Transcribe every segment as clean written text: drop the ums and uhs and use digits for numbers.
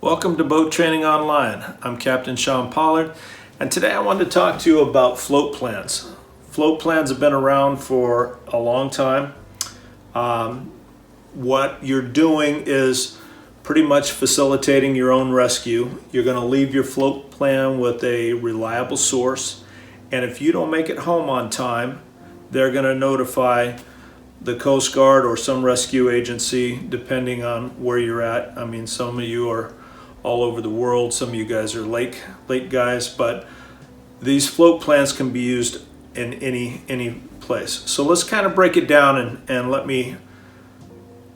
Welcome to Boat Training Online. I'm Captain Sean Pollard, and today I wanted to talk to you about float plans. Float plans have been around for a long time. What you're doing is pretty much facilitating your own rescue. You're going to leave your float plan with a reliable source, and if you don't make it home on time, they're going to notify the Coast Guard or some rescue agency, depending on where you're at. I mean, some of you are all over the world. Some of you guys are lake guys, but these float plans can be used in any place. So let's kind of break it down and let me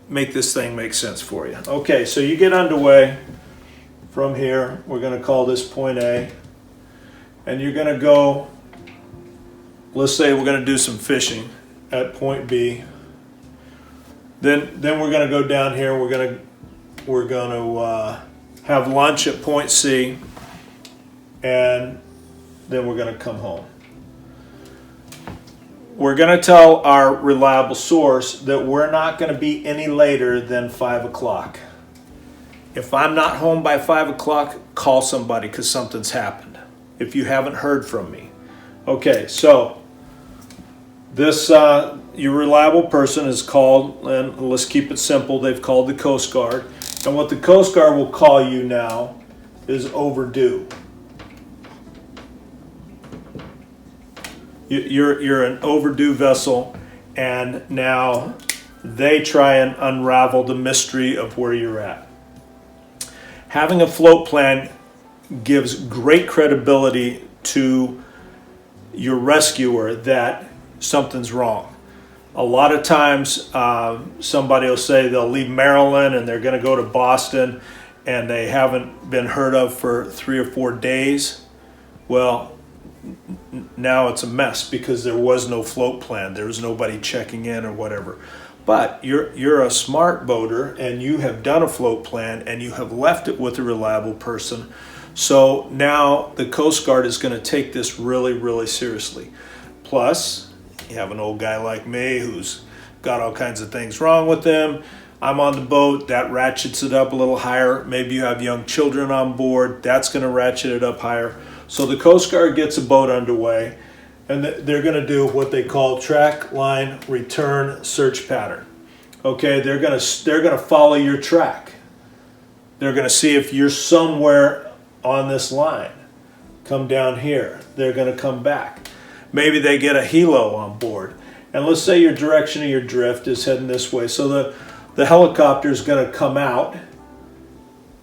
make this thing make sense for you. Okay, so you get underway from here. We're going to call this point A, and you're going to go, let's say we're going to do some fishing at point B. Then we're going to go down here. We're going to have lunch at point C, and then we're going to come home. We're going to tell our reliable source that we're not going to be any later than 5 o'clock. If I'm not home by 5 o'clock, call somebody because something's happened, if you haven't heard from me. Okay, so this your reliable person is called, and let's keep it simple, they've called the Coast Guard. And what the Coast Guard will call you now is overdue. You're an overdue vessel, and now they try and unravel the mystery of where you're at. Having a float plan gives great credibility to your rescuer that something's wrong. A lot of times somebody will say they'll leave Maryland and they're going to go to Boston and they haven't been heard of for 3 or 4 days. Well, now it's a mess because there was no float plan. There was nobody checking in or whatever. But you're a smart boater and you have done a float plan and you have left it with a reliable person. So now the Coast Guard is going to take this really, really seriously. Plus, you have an old guy like me who's got all kinds of things wrong with him. I'm on the boat, that ratchets it up a little higher. Maybe you have young children on board, that's going to ratchet it up higher. So the Coast Guard gets a boat underway, and they're going to do what they call track, line, return, search pattern. Okay, they're going to follow your track. They're going to see if you're somewhere on this line. Come down here. They're going to come back. Maybe they get a helo on board. And let's say your direction of your drift is heading this way. So the helicopter is going to come out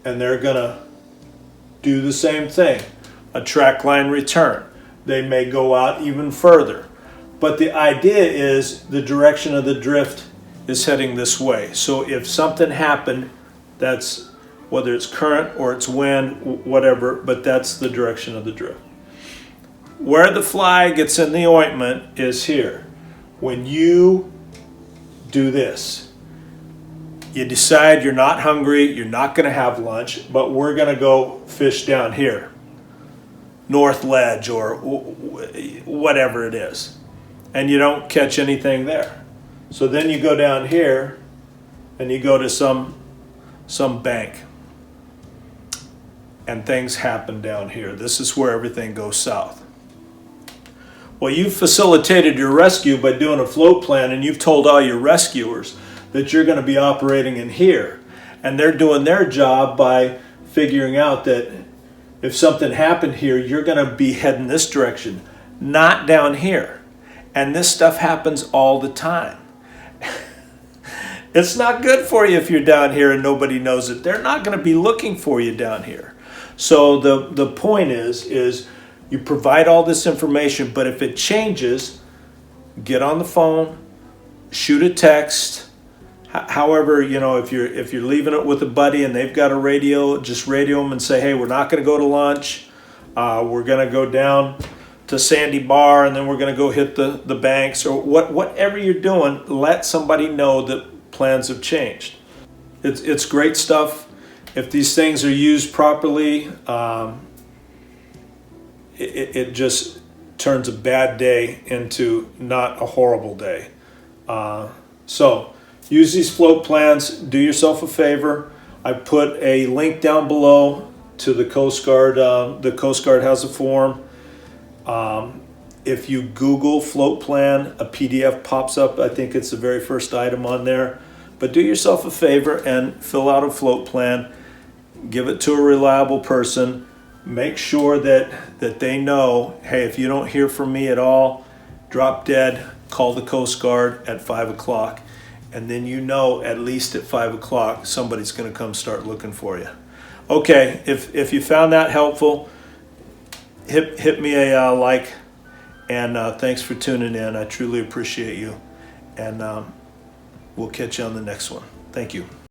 and they're going to do the same thing. A track line return. They may go out even further. But the idea is the direction of the drift is heading this way. So if something happened, that's whether it's current or it's wind, whatever, but that's the direction of the drift. Where the fly gets in the ointment is here. When you do this, you decide you're not hungry, you're not going to have lunch, but we're going to go fish down here, North Ledge or whatever it is, and you don't catch anything there. So then you go down here and you go to some bank, and things happen down here. This is where everything goes south. Well, you've facilitated your rescue by doing a float plan, and you've told all your rescuers that you're going to be operating in here. And they're doing their job by figuring out that if something happened here, you're going to be heading this direction, not down here. And this stuff happens all the time. It's not good for you if you're down here and nobody knows it. They're not going to be looking for you down here. So the point is you provide all this information, but if it changes, get on the phone, shoot a text. However, if you're leaving it with a buddy and they've got a radio, just radio them and say, hey, we're not going to go to lunch. We're going to go down to Sandy Bar and then we're going to go hit the banks, or whatever you're doing, let somebody know that plans have changed. It's great stuff. If these things are used properly, it just turns a bad day into not a horrible day. So use these float plans. Do yourself a favor. I put a link down below to the Coast Guard. The Coast Guard has a form. If you Google float plan, a PDF pops up. I think it's the very first item on there. But do yourself a favor and fill out a float plan. Give it to a reliable person. Make sure that they know, hey, if you don't hear from me at all, drop dead, call the Coast Guard at 5 o'clock. And then you know at least at 5 o'clock somebody's going to come start looking for you. Okay, if you found that helpful, hit me a like, and thanks for tuning in. I truly appreciate you, and we'll catch you on the next one. Thank you.